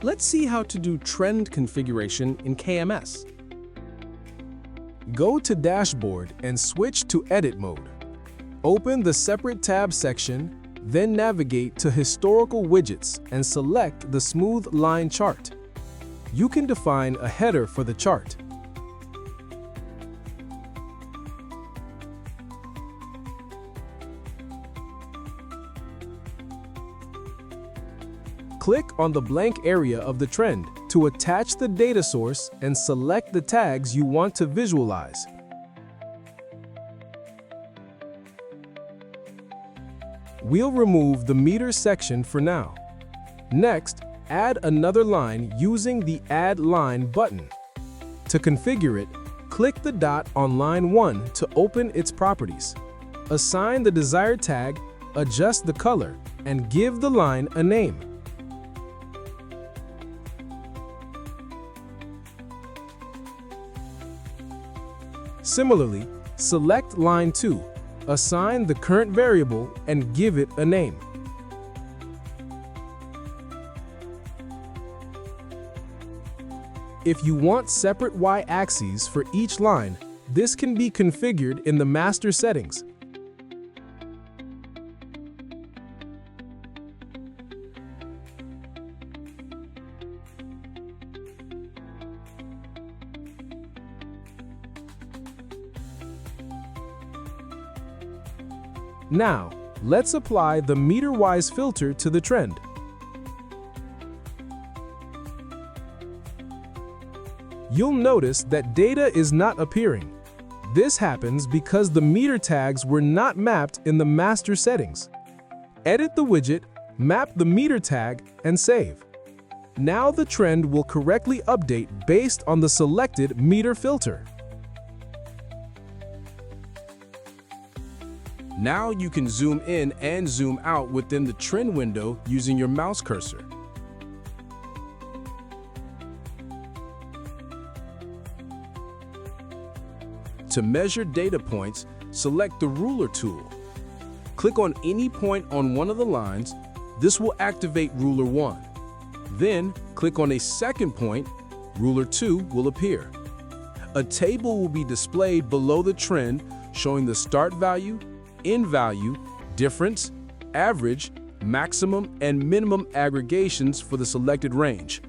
Let's see how to do trend configuration in KMS. Go to Dashboard and switch to Edit mode. Open the Separate tab section, then navigate to Historical Widgets and select the Smooth Line Chart. You can define a header for the chart. Click on the blank area of the trend to attach the data source and select the tags you want to visualize. We'll remove the meter section for now. Next, add another line using the Add Line button. To configure it, click the dot on line 1 to open its properties. Assign the desired tag, adjust the color, and give the line a name. Similarly, select line 2, assign the current variable, and give it a name. If you want separate y-axes for each line, this can be configured in the master settings. Now, let's apply the meter-wise filter to the trend. You'll notice that data is not appearing. This happens because the meter tags were not mapped in the master settings. Edit the widget, map the meter tag, and save. Now the trend will correctly update based on the selected meter filter. Now you can zoom in and zoom out within the trend window using your mouse cursor. To measure data points, select the ruler tool. Click on any point on one of the lines. This will activate ruler 1. Then, click on a second point. Ruler 2 will appear. A table will be displayed below the trend showing the start value, end value, difference, average, maximum, and minimum aggregations for the selected range.